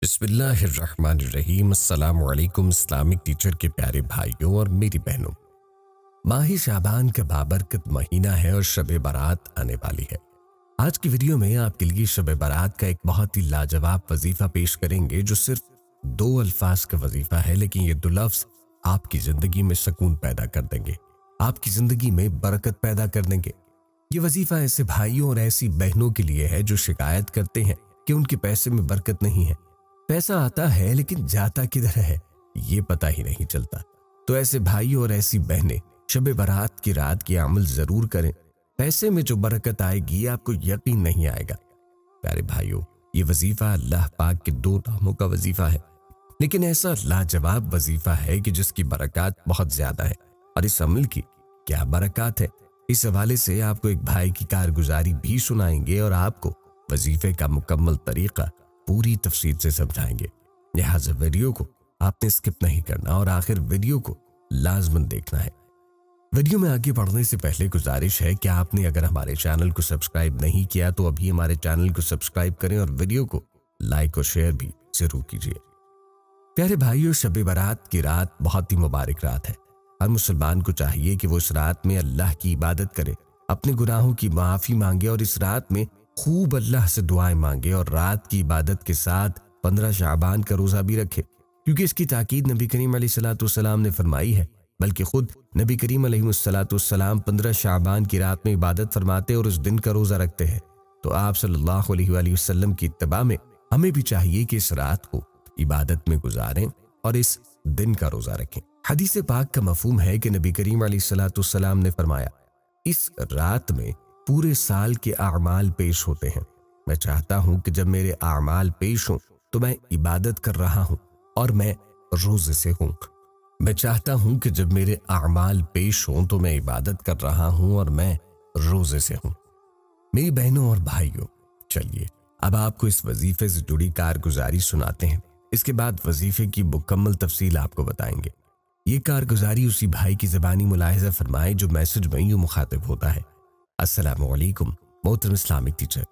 बिस्मिल्लाहिर्रहमानिर्रहीम। अस्सलाम वालेकुम इस्लामिक टीचर के प्यारे भाइयों और मेरी बहनों। माह शाबान का बाबरकत महीना है और शब बारात आने वाली है। आज की वीडियो में आपके लिए शब बारात का एक बहुत ही लाजवाब वजीफा पेश करेंगे जो सिर्फ 2 अल्फाज का वजीफा है, लेकिन ये 2 लफ्ज आपकी जिंदगी में सुकून पैदा कर देंगे, आपकी जिंदगी में बरकत पैदा कर देंगे। ये वजीफा ऐसे भाइयों और ऐसी बहनों के लिए है जो शिकायत करते हैं कि उनके पैसे में बरकत नहीं है, पैसा आता है लेकिन जाता किधर है ये पता ही नहीं चलता। तो ऐसे भाइयों और ऐसी बहनें शब बारात की रात की अमल जरूर करें। पैसे में जो बरकत आएगी आपको यकीन नहीं आएगा। प्यारे भाइयों, ये वजीफा अल्लाह पाक के 2 नामों का वजीफा है, लेकिन ऐसा लाजवाब वजीफा है कि जिसकी बरकत बहुत ज्यादा है। और इस अमल की क्या बरकत है, इस हवाले से आपको एक भाई की कारगुजारी भी सुनाएंगे और आपको वजीफे का मुकम्मल तरीका पूरी तफसील से समझाएंगे। लिहाजा वीडियो को आपने स्किप नहीं करना और आखिर वीडियो को लाजमन देखना है। वीडियो में आगे बढ़ने से पहले गुजारिश है कि आपने अगर हमारे चैनल को सब्सक्राइब नहीं किया तो अभी हमारे चैनल को सब्सक्राइब करें और वीडियो को लाइक और शेयर भी जरूर कीजिए। प्यारे भाइयों, शब बारात की रात बहुत ही मुबारक रात है। हर मुसलमान को चाहिए कि वो इस रात में अल्लाह की इबादत करे, अपने गुनाहों की माफी मांगे और इस रात में खूब अल्लाह से दुआएं मांगे और रात की इबादत के साथ 15 शाबान का रोजा भी रखे, क्योंकि इसकी ताकीद नबी करीम अलैहिस्सलाम ने फरमाई है। बल्कि खुद नबी करीम अलैहिस्सलाम 15 शाबान की रात में इबादत फरमाते और उस दिन का रोजा रखते हैं। तो आप सल्लल्लाहु अलैहि वसल्लम की इत्तिबा में हमें भी चाहिए कि इस रात को इबादत में गुजारें और इस दिन का रोजा रखें। हदीस पाक का मफहूम है कि नबी करीम अलैहिस्सलाम ने फरमाया, इस रात में पूरे साल के आमाल पेश होते हैं। मैं चाहता हूं कि जब मेरे आमाल पेश हों तो मैं इबादत कर रहा हूं और मैं रोजे से हूं। मैं चाहता हूं कि जब मेरे आमाल पेश हों तो मैं इबादत कर रहा हूं और मैं रोजे से हूं। मेरी बहनों और भाइयों, चलिए अब आपको इस वजीफे से जुड़ी कारगुजारी सुनाते हैं। इसके बाद वजीफे की मुकम्मल तफसील आपको बताएंगे। ये कारगुजारी उसी भाई की ज़बानी मुलाहिज़ा फरमाए जो मैसेज में यूं मुखातिब होता है, अस्सलाम वालेकुम मोहतरम इस्लामिक टीचर,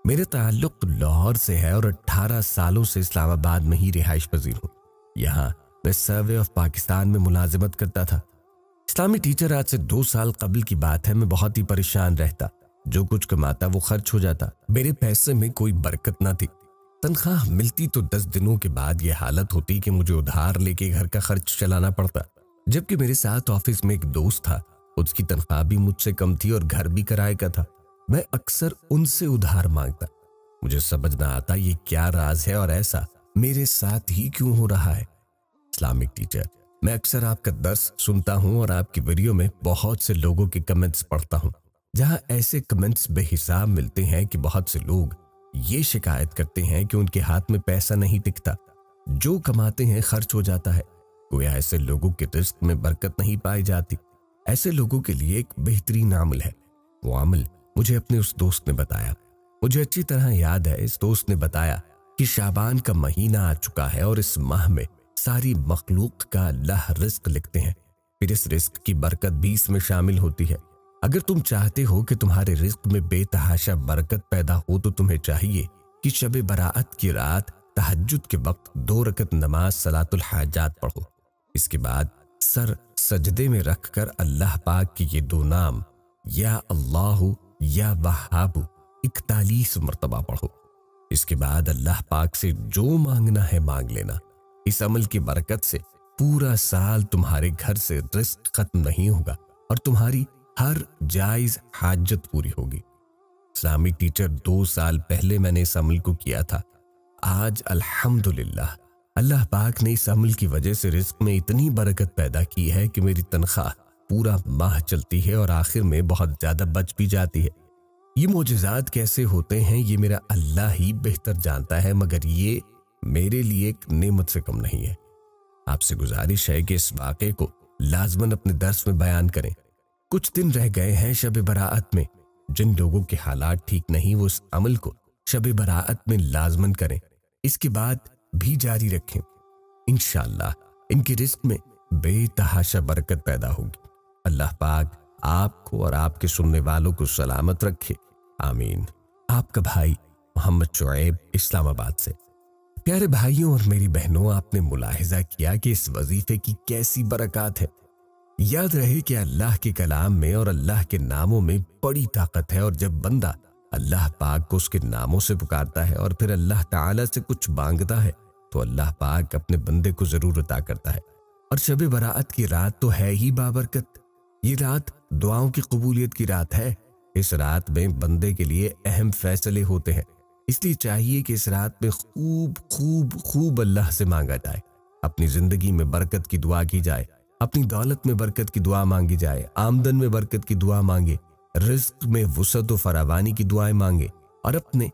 मेरे ताल्लुक लाहौर से है और 18 सालों से इस्लामाबाद में ही रिहाइश पजीर हूँ। यहाँ मैं सर्वे ऑफ पाकिस्तान में मुलाजिमत करता था। इस्लामी टीचर, आज से 2 साल कबल की बात है। मैं बहुत ही परेशान रहता, जो कुछ कमाता वो खर्च हो जाता। मेरे पैसे में कोई बरकत ना थी। तनख्वाह मिलती तो 10 दिनों के बाद ये हालत होती कि मुझे उधार लेके घर का खर्च चलाना पड़ता। जबकि मेरे साथ ऑफिस में एक दोस्त था, उसकी तनख्वाह भी मुझसे कम थी और घर भी किराए का था। मैं अक्सर उनसे उधार मांगता। मुझे समझ ना आता ये क्या राज है और ऐसा मेरे साथ ही क्यों हो रहा है। इस्लामिक टीचर, मैं अक्सर आपका दर्स सुनता हूँ और आपकी वीडियो में बहुत से लोगों के कमेंट्स पढ़ता हूँ, जहाँ ऐसे कमेंट्स बेहिसाब मिलते हैं कि बहुत से लोग ये शिकायत करते हैं कि उनके हाथ में पैसा नहीं टिकता, जो कमाते हैं खर्च हो जाता है। गोया ऐसे लोगों के रिस्क में बरकत नहीं पाई जाती। ऐसे लोगों के लिए एक बेहतरीन अमल है। वो अमल मुझे अपने उस दोस्त ने बताया। मुझे अच्छी तरह याद है, इस दोस्त ने बताया कि शाबान का महीना आ चुका है और इस माह में सारी मखलूक का अल्लाह रिस्क लिखते हैं, फिर इस रिस्क की बरकत भी इसमें शामिल होती है। अगर तुम चाहते हो कि तुम्हारे रिस्क में बेतहाशा बरकत पैदा हो तो तुम्हें चाहिए कि शब बरात की रात तहज्जुद के वक्त 2 रकत नमाज सलातुल हाजात पढ़ो। इसके बाद सर सजदे में रखकर अल्लाह पाक के ये 2 नाम या अल्लाहु या वहाबु 41 मरतबा पढ़ो। इसके बाद अल्लाह पाक से जो मांगना है मांग लेना। इस अमल की बरकत से पूरा साल तुम्हारे घर से रिस्क खत्म नहीं होगा और तुम्हारी हर जायज हाजत पूरी होगी। इस्लामिक टीचर, 2 साल पहले मैंने इस अमल को किया था। आज अल्हम्दुलिल्लाह अल्लाह पाक ने इस अमल की वजह से रिस्क में इतनी बरकत पैदा की है कि मेरी तनख्वाह पूरा माह चलती है और आखिर में बहुत ज्यादा बच भी जाती है। ये मोजज़ात कैसे होते हैं ये मेरा अल्लाह ही बेहतर जानता है, मगर ये मेरे लिए एक नेमत से कम नहीं है। आपसे गुजारिश है कि इस वाक़े को लाजमन अपने दर्स में बयान करें। कुछ दिन रह गए हैं शब बरात में। जिन लोगों के हालात ठीक नहीं वो इस अमल को शब बरात में लाजमन करें, इसके बाद भी जारी रखें। इंशाअल्लाह इनके रिस्क में बेतहाशा बरकत पैदा होगी। अल्लाह पाक आपको और आपके सुनने वालों को सलामत रखे, आमीन। आपका भाई मोहम्मद शुएब, इस्लामाबाद से। پیارے بھائیوں اور میری بہنوں، آپ نے ملاحظہ کیا کہ اس وظیفے کی کیسی برکات ہے۔ یاد رہے کہ اللہ کے کلام میں اور اللہ کے ناموں میں بڑی طاقت ہے، اور جب بندہ اللہ پاک کو اس کے ناموں سے پکارتا ہے اور پھر اللہ تعالیٰ سے کچھ مانگتا ہے تو اللہ پاک اپنے بندے کو ضرور عطا کرتا ہے۔ اور شب برات کی رات تو ہے ہی بابرکت۔ یہ رات دعاؤں کی قبولیت کی رات ہے۔ اس رات میں بندے کے لیے اہم فیصلے ہوتے ہیں، اس لیے چاہیے کہ اس رات میں خوب خوب خوب اللہ سے مانگا جائے، اپنی زندگی میں برکت کی دعا کی جائے، اپنی دولت میں برکت کی دعا مانگی جائے، آمدن میں برکت کی دعا مانگے، رزق میں وسعت و فراوانی کی دعائیں مانگے، اور اپنے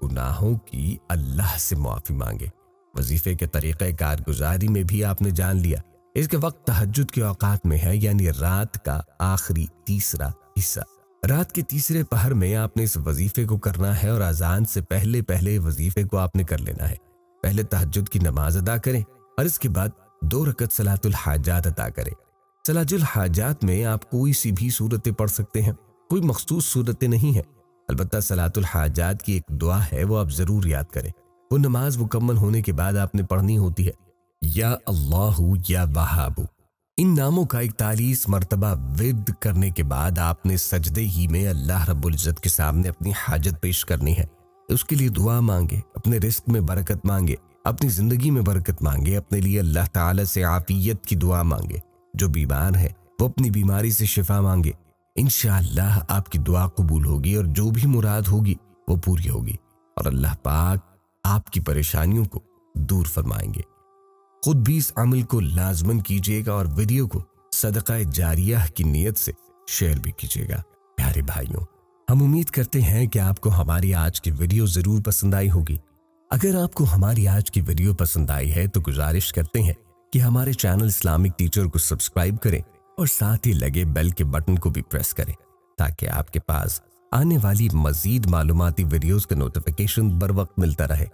گناہوں کی اللہ سے معافی مانگے۔ وظیفے کے طریقہ کارگزاری میں بھی آپ نے جان لیا۔ اس کے وقت تہجد کے اوقات میں ہے، یعنی رات کا آخری تیسرا حصہ۔ رات کے تیسرے پہر میں آپ نے اس وظیفے کو کرنا ہے، اور اذان سے پہلے پہلے وظیفے کو آپ نے کر لینا ہے۔ پہلے تہجد کی نماز ادا کریں اور اس کے بعد 2 رکعت صلاۃ الحاجات ادا کریں۔ صلاۃ الحاجات میں آپ کوئی سی بھی صورتیں پڑھ سکتے ہیں، کوئی مخصوص صورتیں نہیں ہیں، البتہ صلاۃ الحاجات کی ایک دعا ہے، وہ آپ ضرور یاد کریں۔ وہ نماز مکمل ہونے کے بعد آپ نے پڑھنی ہوتی ہے، یا اللہ یا وہاب۔ ان ناموں کا 41 مرتبہ ورد کرنے کے بعد آپ نے سجدے ہی میں اللہ رب العزت کے سامنے اپنی حاجت پیش کرنی ہے۔ اس کے لیے دعا مانگے، اپنے رزق میں برکت مانگے، اپنی زندگی میں برکت مانگے، اپنے لیے اللہ تعالیٰ سے عافیت کی دعا مانگے۔ جو بیمار ہے وہ اپنی بیماری سے شفا مانگے، انشاءاللہ آپ کی دعا قبول ہوگی اور جو بھی مراد ہوگی وہ پوری ہوگی، اور اللہ پاک آپ کی پریشانیوں کو دور فرمائیں گے۔ خود بھی اس عمل کو لازماً کیجیے گا اور ویڈیو کو صدقہ جاریہ کی نیت سے شیئر بھی کیجیے گا۔ پیارے بھائیوں، ہم امید کرتے ہیں کہ آپ کو ہماری آج کی ویڈیو ضرور پسند آئی ہوگی۔ اگر آپ کو ہماری آج کی ویڈیو پسند آئی ہے تو گزارش کرتے ہیں کہ ہمارے چینل اسلامک ٹیچر کو سبسکرائب کریں اور ساتھ ہی لگے بیل کے بٹن کو بھی پریس کریں، تاکہ آپ کے پاس آنے والی مزید معلوماتی ویڈیوز کا نوٹیفیکیشن بر وقت ملتا رہے۔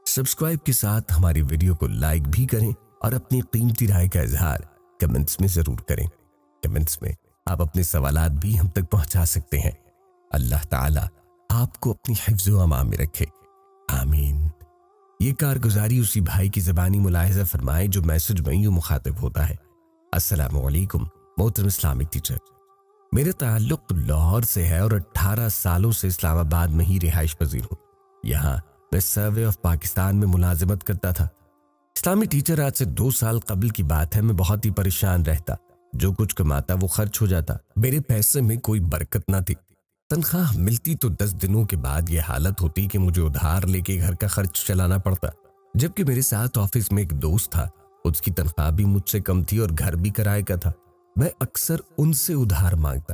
سبسکرائب کے ساتھ ہماری ویڈیو کو لائک بھی کریں اور اپنی قیمتی رائے کا اظہار کمنٹس میں ضرور کریں۔ کمنٹس میں آپ اپنے سوالات بھی ہم تک پہنچا سکتے ہیں۔ اللہ تعالیٰ آپ کو اپنی حفظ و امان میں رکھے، آمین۔ یہ کارگزاری اسی بھائی کی زبانی ملاحظہ فرمائے جو میسج میں یوں مخاطب ہوتا ہے: السلام علیکم محترم اسلامک ٹیچر، میرے تعلق لاہور سے ہے اور 18 سالوں سے اسلام آباد میں ہی رہائش پذیر ہوں۔ یہاں میں سروے آف پاکستان میں ملازمت کرتا تھا۔ اسلامی ٹیچر، آج سے 2 سال قبل کی بات ہے، میں بہت ہی پریشان رہتا، جو کچھ کماتا وہ خرچ ہو جاتا، میرے پیسے میں کوئی برکت نہ تھی۔ تنخواہ ملتی تو 10 دنوں کے بعد یہ حالت ہوتی کہ مجھے ادھار لے کے گھر کا خرچ چلانا پڑتا، جبکہ میرے ساتھ آفس میں ایک دوست تھا، اس کی تنخواہ بھی مجھ سے کم تھی اور گھر بھی کرائے کا تھا۔ میں اکثر ان سے ادھار مانگتا،